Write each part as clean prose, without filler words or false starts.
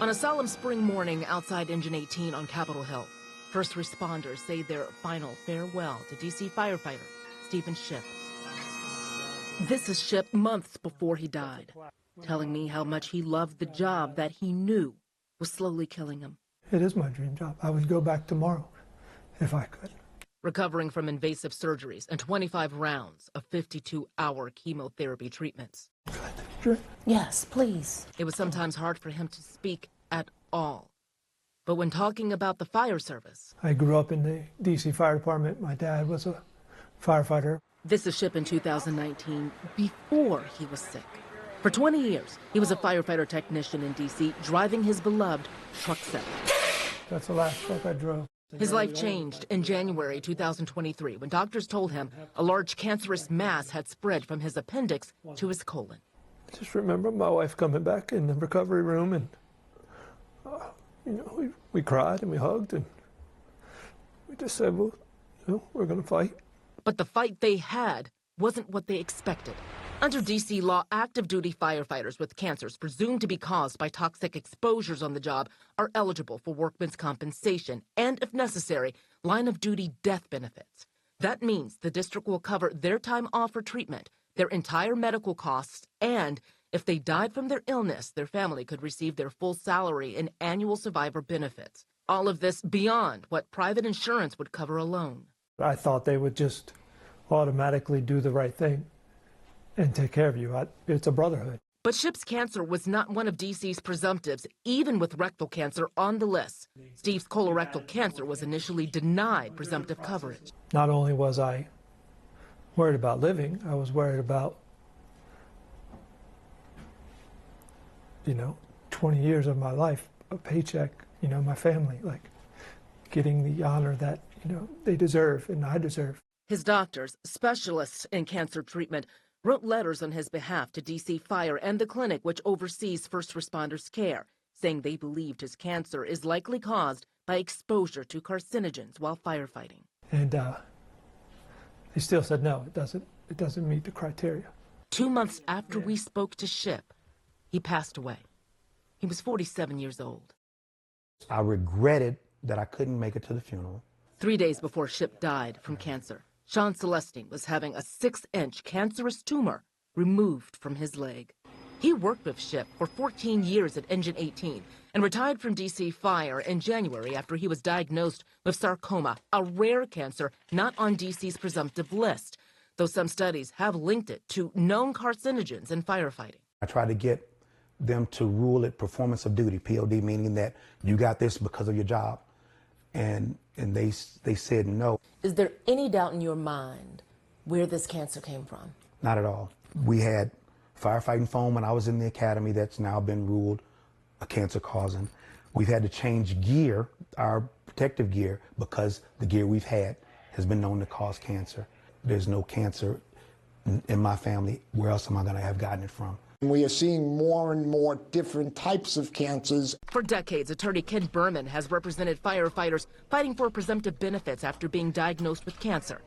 On a solemn spring morning outside Engine 18 on Capitol Hill, first responders say their final farewell to D.C. firefighter Stephen Shipp. This is Shipp months before he died, telling me how much he loved the job that he knew was slowly killing him. It is my dream job. I would go back tomorrow if I could. Recovering from invasive surgeries and 25 rounds of 52-hour chemotherapy treatments. Yes, please. It was sometimes hard for him to speak at all. But when talking about the fire service... I grew up in the D.C. Fire Department. My dad was a firefighter. This is Shipp in 2019, before he was sick. For 20 years, he was a firefighter technician in D.C., driving his beloved Truck 7. That's the last truck I drove. His life changed in January 2023 when doctors told him a large cancerous mass had spread from his appendix to his colon. I just remember my wife coming back in the recovery room, and we cried and we hugged, and we just said, well, we're going to fight. But the fight they had wasn't what they expected. Under D.C. law, active duty firefighters with cancers presumed to be caused by toxic exposures on the job are eligible for workman's compensation and, if necessary, line-of-duty death benefits. That means the district will cover their time off for treatment, their entire medical costs, and if they died from their illness, their family could receive their full salary and annual survivor benefits. All of this beyond what private insurance would cover alone. I thought they would just automatically do the right thing and take care of you. It's a brotherhood. But Shipp's cancer was not one of D.C.'s presumptives, even with rectal cancer on the list. Steve's colorectal cancer was initially denied presumptive coverage. Not only was I worried about living, I was worried about, 20 years of my life, a paycheck, my family, like getting the honor that, they deserve and I deserve. His doctors, specialists in cancer treatment, wrote letters on his behalf to D.C. Fire and the clinic which oversees first responders' care, saying they believed his cancer is likely caused by exposure to carcinogens while firefighting. And they still said no, it doesn't meet the criteria. 2 months after we spoke to Shipp, he passed away. He was 47 years old. I regretted that I couldn't make it to the funeral. 3 days before Shipp died from cancer, Sean Celestine was having a 6-inch cancerous tumor removed from his leg. He worked with Shipp for 14 years at Engine 18 and retired from D.C. Fire in January after he was diagnosed with sarcoma, a rare cancer not on D.C.'s presumptive list, though some studies have linked it to known carcinogens in firefighting. I tried to get them to rule it performance of duty, POD, meaning that you got this because of your job. And they said no. Is there any doubt in your mind where this cancer came from? Not at all. We had firefighting foam when I was in the academy that's now been ruled a cancer causing. We've had to change gear, our protective gear, because the gear we've had has been known to cause cancer. There's no cancer in my family. Where else am I going to have gotten it from? We are seeing more and more different types of cancers. For decades, attorney Ken Berman has represented firefighters fighting for presumptive benefits after being diagnosed with cancer.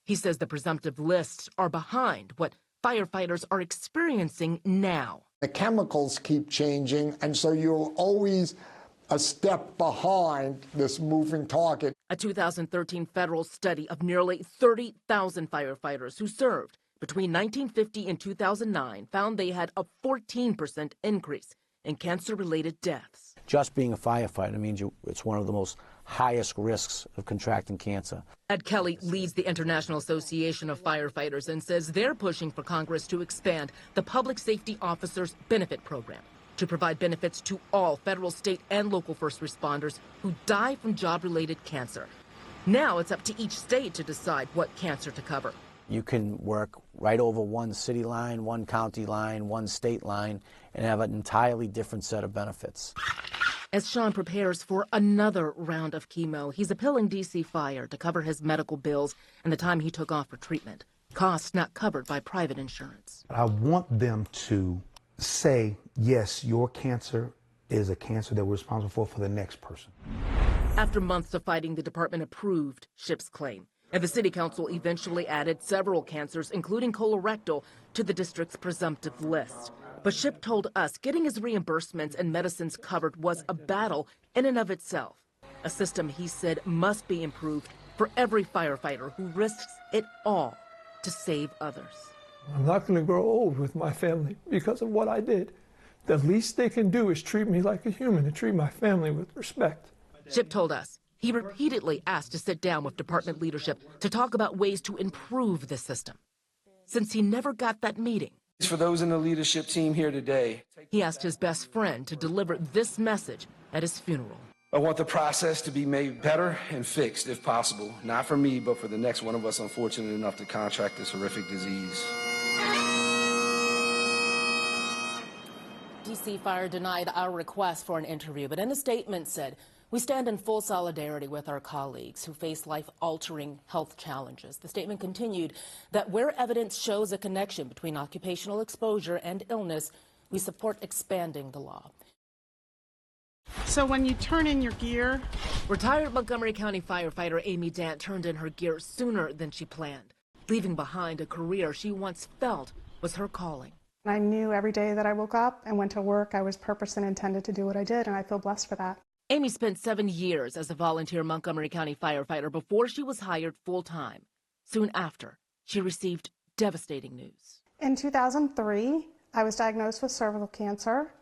He says the presumptive lists are behind what firefighters are experiencing now. The chemicals keep changing, and so you're always a step behind this moving target. A 2013 federal study of nearly 30,000 firefighters who served between 1950 and 2009 found they had a 14% increase in cancer-related deaths. Just being a firefighter means it's one of the most highest risks of contracting cancer. Ed Kelly leads the International Association of Firefighters and says they're pushing for Congress to expand the Public Safety Officers Benefit Program to provide benefits to all federal, state, and local first responders who die from job-related cancer. Now it's up to each state to decide what cancer to cover. You can work right over one city line, one county line, one state line, and have an entirely different set of benefits. As Sean prepares for another round of chemo, he's appealing D.C. Fire to cover his medical bills and the time he took off for treatment, costs not covered by private insurance. I want them to say, yes, your cancer is a cancer that we're responsible for the next person. After months of fighting, the department approved Shipp's claim. And the city council eventually added several cancers, including colorectal, to the district's presumptive list. But Shipp told us getting his reimbursements and medicines covered was a battle in and of itself. A system he said must be improved for every firefighter who risks it all to save others. I'm not going to grow old with my family because of what I did. The least they can do is treat me like a human and treat my family with respect. Shipp told us he repeatedly asked to sit down with department leadership to talk about ways to improve the system. Since he never got that meeting, for those in the leadership team here today, he asked his best friend to deliver this message at his funeral. I want the process to be made better and fixed if possible, not for me, but for the next one of us unfortunate enough to contract this horrific disease. DC Fire denied our request for an interview, but in a statement said, "We stand in full solidarity with our colleagues who face life-altering health challenges." The statement continued that where evidence shows a connection between occupational exposure and illness, we support expanding the law. So when you turn in your gear, Retired Montgomery County firefighter Amy Dant turned in her gear sooner than she planned, leaving behind a career she once felt was her calling. I knew every day that I woke up and went to work, I was purposed and intended to do what I did, and I feel blessed for that. Amy spent 7 years as a volunteer Montgomery County firefighter before she was hired full-time. Soon after, she received devastating news. In 2003, I was diagnosed with cervical cancer,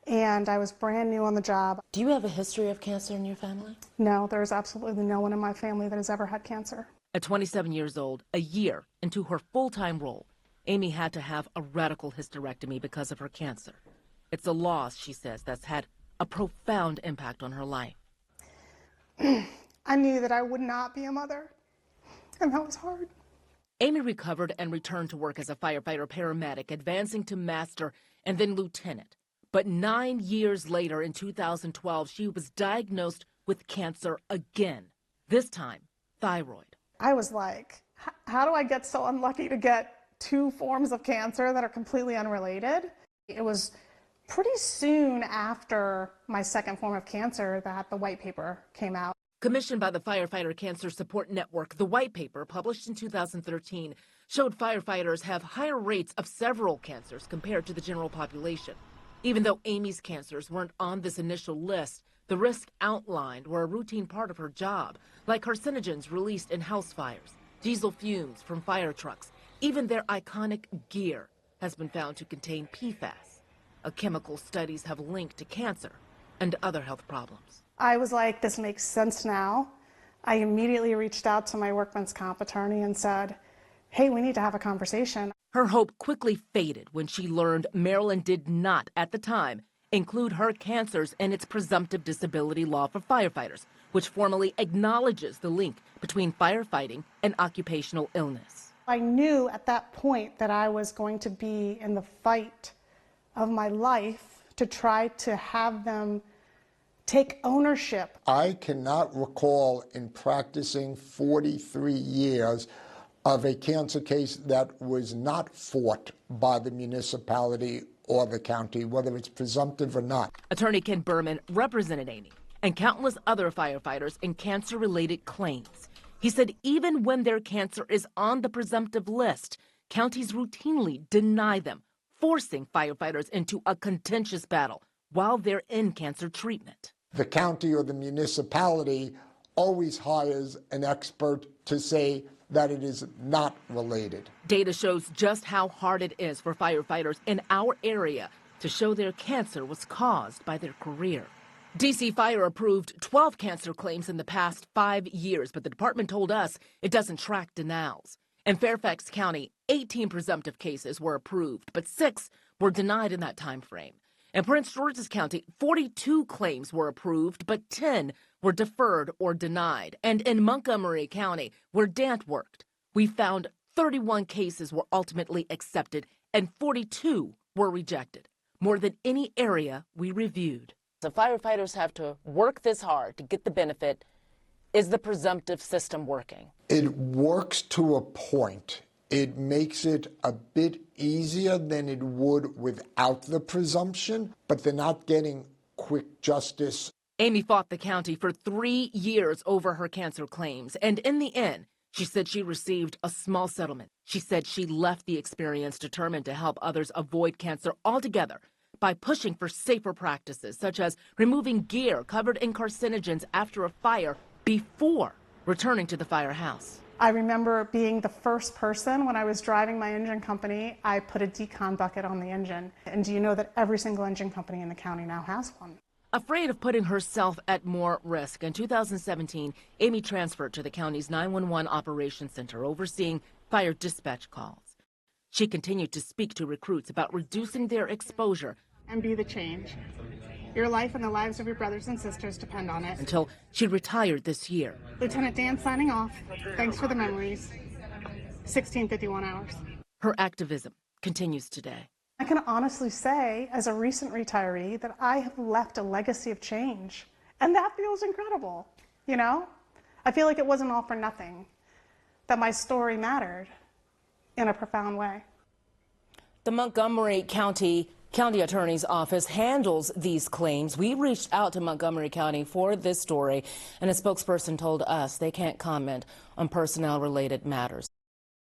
and I was brand new on the job. Do you have a history of cancer in your family? No, there's absolutely no one in my family that has ever had cancer. At 27 years old, a year into her full-time role, Amy had to have a radical hysterectomy because of her cancer. It's a loss, she says, that's had a profound impact on her life. I knew that I would not be a mother, and that was hard. Amy recovered and returned to work as a firefighter paramedic, advancing to master and then lieutenant. But 9 years later, in 2012, she was diagnosed with cancer again, this time thyroid. I was like, how do I get so unlucky to get 2 forms of cancer that are completely unrelated? It was pretty soon after my second form of cancer that the white paper came out. Commissioned by the Firefighter Cancer Support Network, the white paper, published in 2013, showed firefighters have higher rates of several cancers compared to the general population. Even though Amy's cancers weren't on this initial list, the risks outlined were a routine part of her job, like carcinogens released in house fires, diesel fumes from fire trucks. Even their iconic gear has been found to contain PFAS, a chemical studies have linked to cancer and other health problems. I was like, this makes sense now. I immediately reached out to my workman's comp attorney and said, hey, we need to have a conversation. Her hope quickly faded when she learned Maryland did not, at the time, include her cancers in its presumptive disability law for firefighters, which formally acknowledges the link between firefighting and occupational illness. I knew at that point that I was going to be in the fight of my life to try to have them take ownership. I cannot recall in practicing 43 years of a cancer case that was not fought by the municipality or the county, whether it's presumptive or not. Attorney Ken Berman represented Amy and countless other firefighters in cancer-related claims. He said even when their cancer is on the presumptive list, counties routinely deny them, forcing firefighters into a contentious battle while they're in cancer treatment. The county or the municipality always hires an expert to say that it is not related. Data shows just how hard it is for firefighters in our area to show their cancer was caused by their career. DC Fire approved 12 cancer claims in the past 5 years, but the department told us it doesn't track denials. In Fairfax County, 18 presumptive cases were approved, but 6 were denied in that time frame. In Prince George's County, 42 claims were approved, but 10 were deferred or denied. And in Montgomery County, where Dant worked, we found 31 cases were ultimately accepted and 42 were rejected, more than any area we reviewed. The firefighters have to work this hard to get the benefit. Is the presumptive system working? It works to a point. It makes it a bit easier than it would without the presumption, but they're not getting quick justice. Amy fought the county for 3 years over her cancer claims, and in the end, She said she received a small settlement. She said she left the experience determined to help others avoid cancer altogether by pushing for safer practices, such as removing gear covered in carcinogens after a fire before returning to the firehouse. I remember being the first person when I was driving my engine company, I put a decon bucket on the engine. And do you know that every single engine company in the county now has one? Afraid of putting herself at more risk, in 2017, Amy transferred to the county's 911 Operations Center, overseeing fire dispatch calls. She continued to speak to recruits about reducing their exposure. And be the change. Your life and the lives of your brothers and sisters depend on it. Until she retired this year. Lieutenant Dan signing off. Thanks for the memories. 1651 hours. Her activism continues today. I can honestly say, as a recent retiree, that I have left a legacy of change. And that feels incredible, you know? I feel like it wasn't all for nothing, that my story mattered in a profound way. The Montgomery County Attorney's Office handles these claims. We reached out to Montgomery County for this story, and a spokesperson told us they can't comment on personnel-related matters.